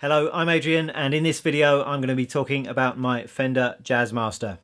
Hello, I'm Adrian, and in this video I'm going to be talking about my Fender Jazzmaster.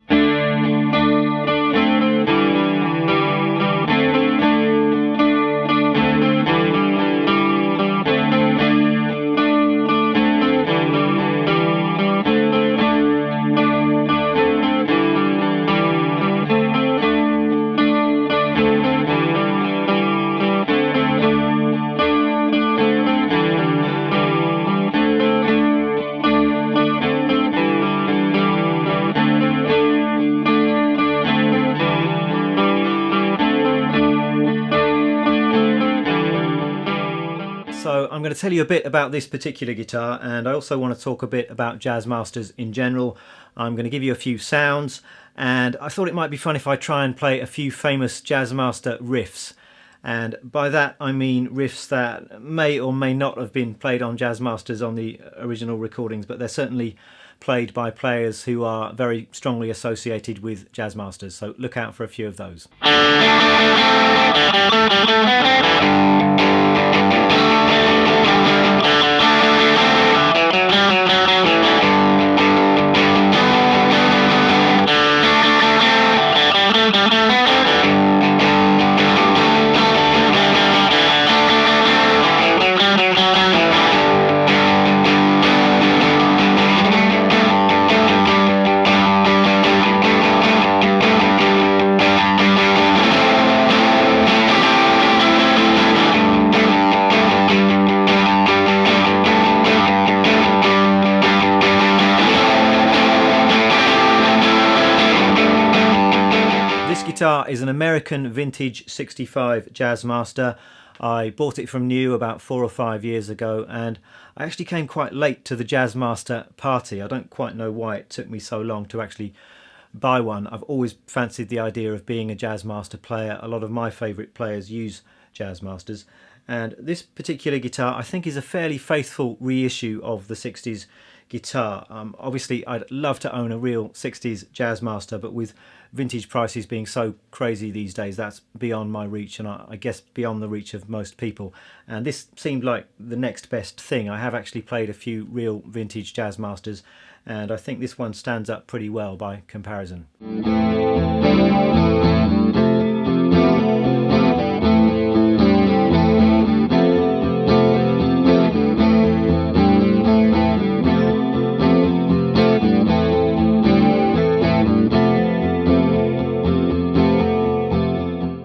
So I'm going to tell you a bit about this particular guitar, and I also want to talk a bit about Jazzmasters in general. I'm going to give you a few sounds, and I thought it might be fun if I try and play a few famous Jazzmaster riffs. And by that I mean riffs that may or may not have been played on Jazzmasters on the original recordings, but they're certainly played by players who are very strongly associated with Jazzmasters. So look out for a few of those. This guitar is an American vintage 65 Jazzmaster. I bought it from new about 4 or 5 years ago, and I actually came quite late to the Jazzmaster party. I don't quite know why it took me so long to actually buy one. I've always fancied the idea of being a Jazzmaster player. A lot of my favourite players use Jazzmasters, and this particular guitar I think is a fairly faithful reissue of the 60s guitar. Obviously I'd love to own a real 60s Jazzmaster, but with vintage prices being so crazy these days, that's beyond my reach, and I guess beyond the reach of most people. And this seemed like the next best thing. I have actually played a few real vintage Jazzmasters, and I think this one stands up pretty well by comparison.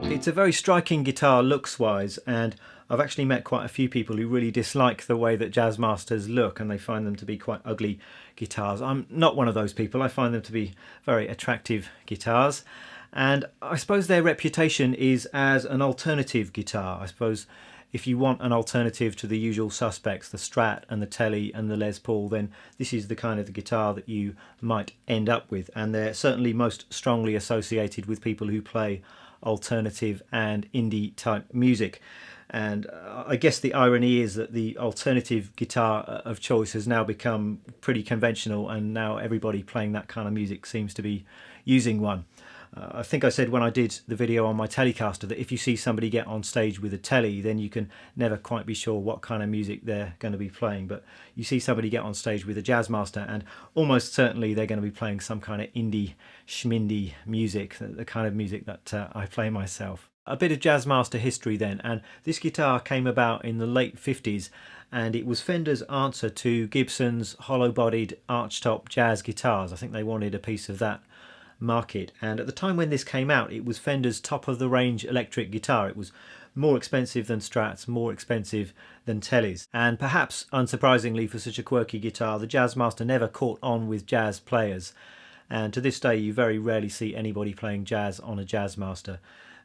It's a very striking guitar looks wise, and I've actually met quite a few people who really dislike the way that Jazzmasters look, and they find them to be quite ugly guitars. I'm not one of those people. I find them to be very attractive guitars, and I suppose their reputation is as an alternative guitar. I suppose if you want an alternative to the usual suspects, the Strat and the Tele and the Les Paul, then this is the kind of the guitar that you might end up with, and they're certainly most strongly associated with people who play alternative and indie type music. And I guess the irony is that the alternative guitar of choice has now become pretty conventional, and now everybody playing that kind of music seems to be using one. I think I said when I did the video on my Telecaster that if you see somebody get on stage with a Tele, then you can never quite be sure what kind of music they're going to be playing. But you see somebody get on stage with a Jazzmaster, and almost certainly they're going to be playing some kind of indie schmindy music, the kind of music that I play myself. A bit of Jazzmaster history then, and this guitar came about in the late 50s, and it was Fender's answer to Gibson's hollow-bodied archtop jazz guitars. I think they wanted a piece of that market, and at the time when this came out, it was Fender's top-of-the-range electric guitar. It was more expensive than Strats, more expensive than Teles, and perhaps unsurprisingly for such a quirky guitar, the Jazzmaster never caught on with jazz players, and to this day you very rarely see anybody playing jazz on a Jazzmaster.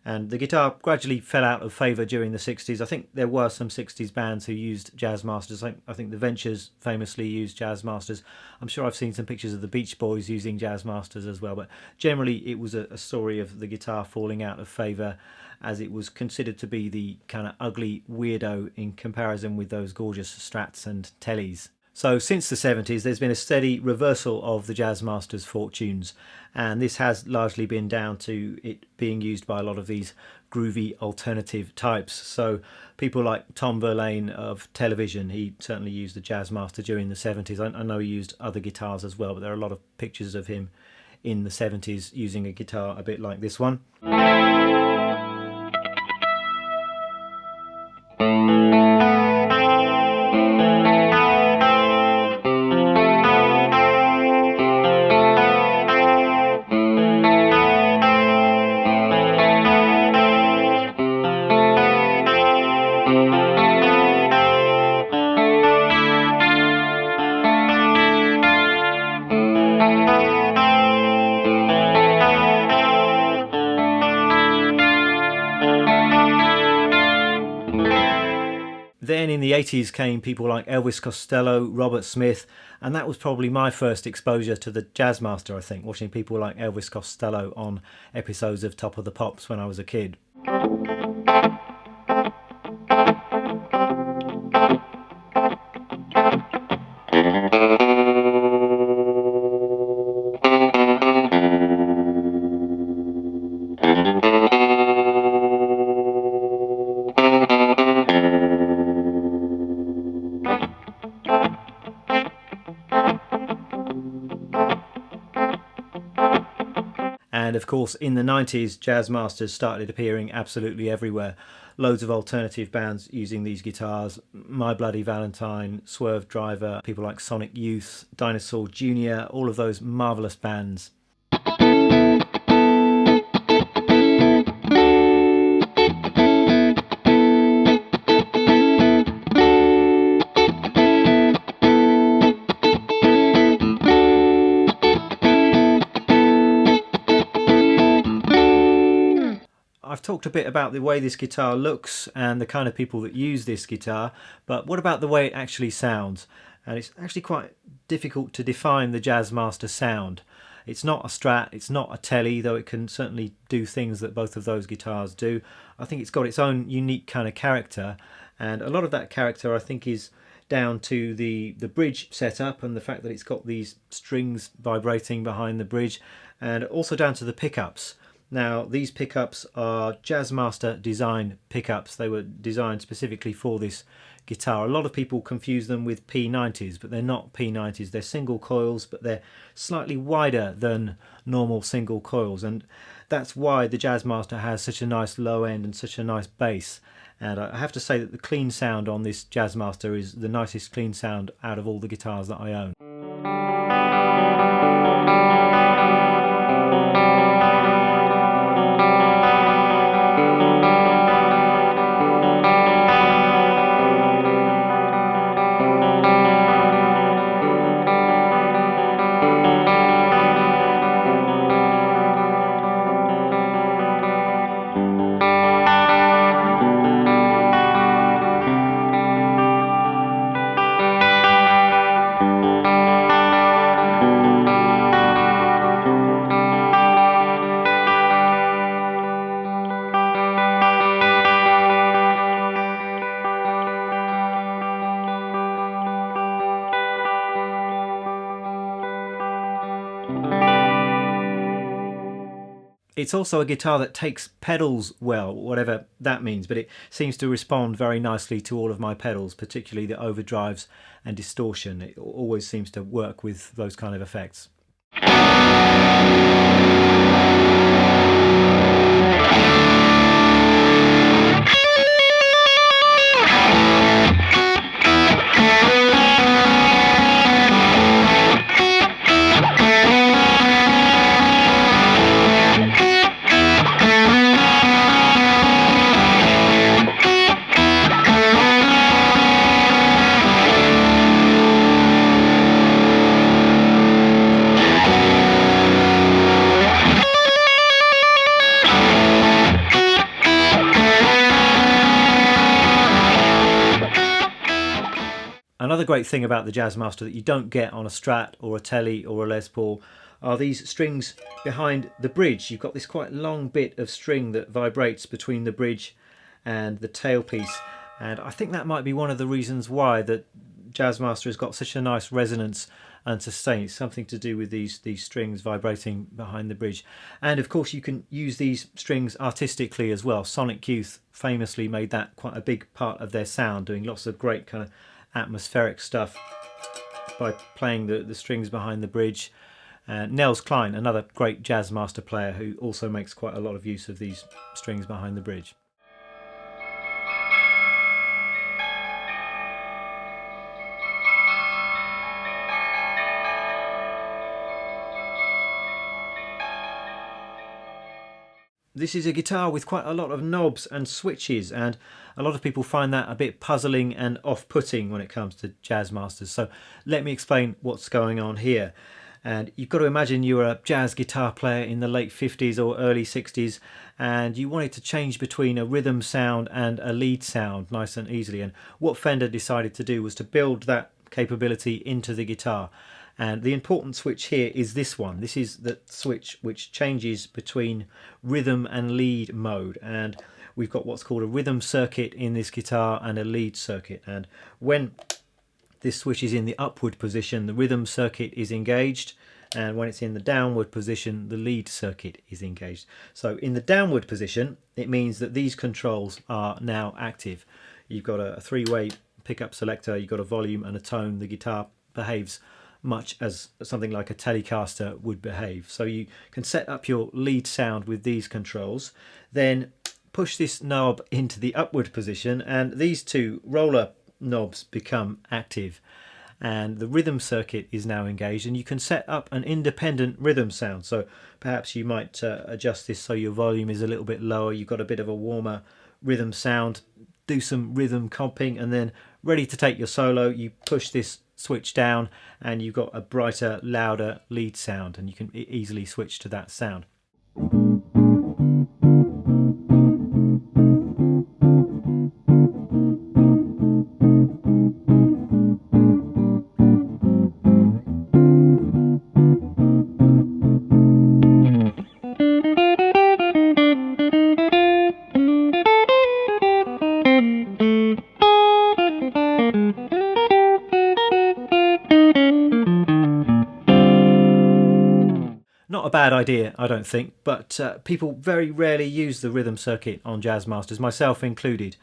And the guitar gradually fell out of favour during the 60s. I think there were some 60s bands who used Jazzmasters. I think the Ventures famously used Jazzmasters. I'm sure I've seen some pictures of the Beach Boys using Jazzmasters as well. But generally it was a story of the guitar falling out of favour, as it was considered to be the kind of ugly weirdo in comparison with those gorgeous Strats and Teles. So since the 70s, there's been a steady reversal of the Jazzmaster's fortunes, and this has largely been down to it being used by a lot of these groovy alternative types. So people like Tom Verlaine of Television, he certainly used the Jazzmaster during the 70s. I know he used other guitars as well, but there are a lot of pictures of him in the 70s using a guitar a bit like this one. Then in the 80s came people like Elvis Costello, Robert Smith, and that was probably my first exposure to the Jazzmaster, I think, watching people like Elvis Costello on episodes of Top of the Pops when I was a kid. And of course, in the 90s, Jazzmasters started appearing absolutely everywhere. Loads of alternative bands using these guitars. My Bloody Valentine, Swerve Driver, people like Sonic Youth, Dinosaur Jr., all of those marvellous bands. I've talked a bit about the way this guitar looks and the kind of people that use this guitar, but what about the way it actually sounds? And it's actually quite difficult to define the Jazzmaster sound. It's not a Strat, it's not a Tele, though it can certainly do things that both of those guitars do. I think it's got its own unique kind of character, and a lot of that character I think is down to the bridge setup and the fact that it's got these strings vibrating behind the bridge, and also down to the pickups. Now, these pickups are Jazzmaster design pickups. They were designed specifically for this guitar. A lot of people confuse them with P90s, but they're not P90s. They're single coils, but they're slightly wider than normal single coils, and that's why the Jazzmaster has such a nice low end and such a nice bass. And I have to say that the clean sound on this Jazzmaster is the nicest clean sound out of all the guitars that I own. It's also a guitar that takes pedals well, whatever that means, but it seems to respond very nicely to all of my pedals, particularly the overdrives and distortion. It always seems to work with those kind of effects. Another great thing about the Jazzmaster that you don't get on a Strat or a Tele or a Les Paul are these strings behind the bridge. You've got this quite long bit of string that vibrates between the bridge and the tailpiece, and I think that might be one of the reasons why that Jazzmaster has got such a nice resonance and sustain. It's something to do with these strings vibrating behind the bridge. And of course you can use these strings artistically as well. Sonic Youth famously made that quite a big part of their sound, doing lots of great kind of atmospheric stuff by playing the strings behind the bridge. Nels Cline, another great Jazzmaster player who also makes quite a lot of use of these strings behind the bridge. This is a guitar with quite a lot of knobs and switches, and a lot of people find that a bit puzzling and off-putting when it comes to Jazzmasters. So let me explain what's going on here. And you've got to imagine you're a jazz guitar player in the late 50s or early 60s, and you wanted to change between a rhythm sound and a lead sound nice and easily. And what Fender decided to do was to build that capability into the guitar. And the important switch here is this one. This is the switch which changes between rhythm and lead mode. And we've got what's called a rhythm circuit in this guitar and a lead circuit. And when this switch is in the upward position, the rhythm circuit is engaged. And when it's in the downward position, the lead circuit is engaged. So in the downward position, it means that these controls are now active. You've got a three-way pickup selector, you've got a volume and a tone. The guitar behaves much as something like a Telecaster would behave. So you can set up your lead sound with these controls, then push this knob into the upward position and these two roller knobs become active and the rhythm circuit is now engaged, and you can set up an independent rhythm sound. So perhaps you might adjust this so your volume is a little bit lower, you've got a bit of a warmer rhythm sound, do some rhythm comping, and then ready to take your solo, you push this switch down and you've got a brighter, louder lead sound, and you can easily switch to that sound. Not a bad idea, I don't think, but people very rarely use the rhythm circuit on Jazzmasters, myself included.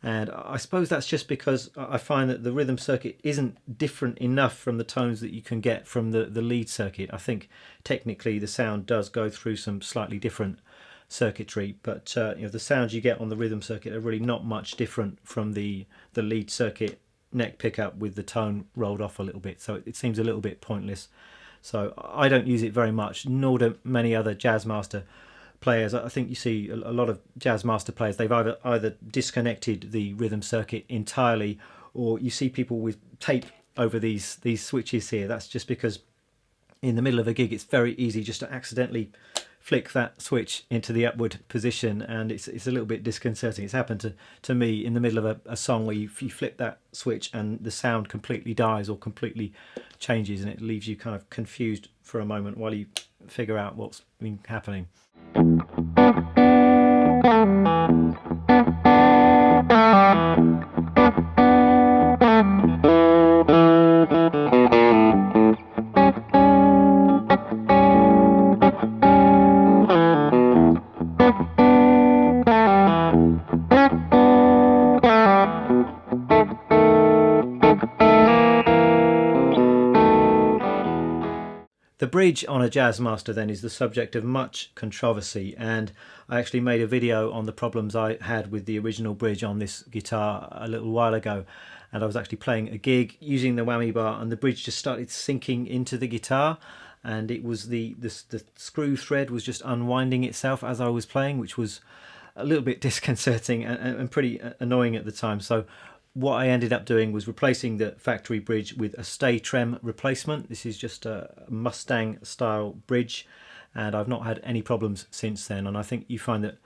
And I suppose that's just because I find that the rhythm circuit isn't different enough from the tones that you can get from the lead circuit. I think technically the sound does go through some slightly different circuitry, but the sounds you get on the rhythm circuit are really not much different from the lead circuit neck pickup with the tone rolled off a little bit, so it seems a little bit pointless. So I don't use it very much, nor do many other Jazzmaster players. I think you see a lot of Jazzmaster players, they've either disconnected the rhythm circuit entirely, or you see people with tape over these switches here. That's just because in the middle of a gig it's very easy just to accidentally flick that switch into the upward position, and it's a little bit disconcerting. It's happened to me in the middle of a song where you flip that switch and the sound completely dies or completely changes, and it leaves you kind of confused for a moment while you figure out what's been happening. The bridge on a Jazzmaster then is the subject of much controversy, and I actually made a video on the problems I had with the original bridge on this guitar a little while ago, and I was actually playing a gig using the whammy bar and the bridge just started sinking into the guitar, and it was the screw thread was just unwinding itself as I was playing, which was a little bit disconcerting and pretty annoying at the time. So what I ended up doing was replacing the factory bridge with a stay trem replacement. This is just a Mustang style bridge, and I've not had any problems since then. And I think you find that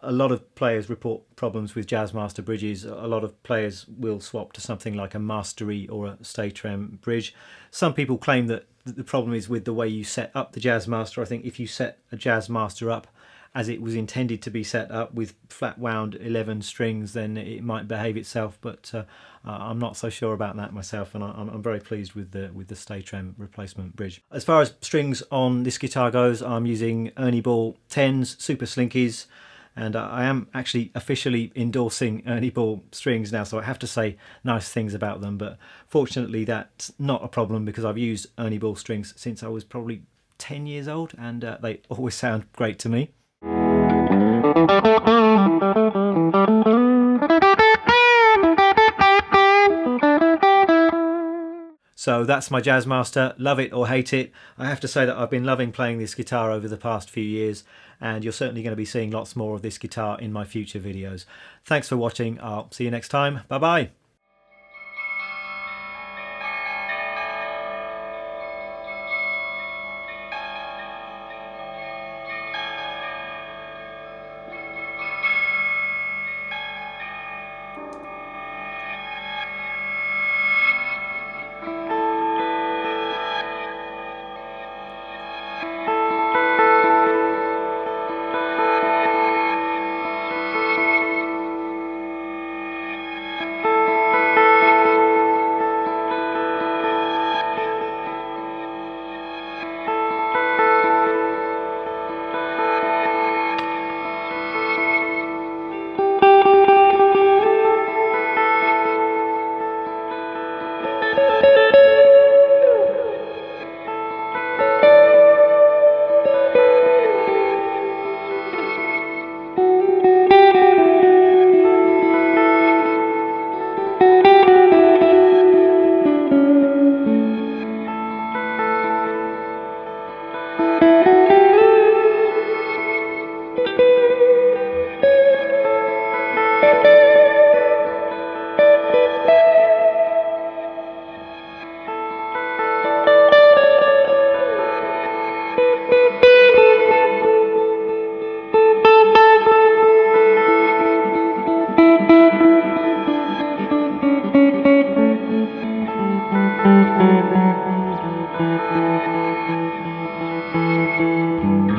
a lot of players report problems with Jazzmaster bridges. A lot of players will swap to something like a Mastery or a stay trem bridge. Some people claim that the problem is with the way you set up the Jazzmaster. I think if you set a Jazzmaster up as it was intended to be set up with flat wound 11 strings, then it might behave itself, but I'm not so sure about that myself, and I'm very pleased with the stay trem replacement bridge. As far as strings on this guitar goes, I'm using Ernie Ball 10s Super Slinkies, and I am actually officially endorsing Ernie Ball strings now, so I have to say nice things about them, but fortunately that's not a problem because I've used Ernie Ball strings since I was probably 10 years old, and they always sound great to me. So that's my Jazzmaster, love it or hate it. I have to say that I've been loving playing this guitar over the past few years, and you're certainly going to be seeing lots more of this guitar in my future videos. Thanks for watching, I'll see you next time, bye bye. Thank you.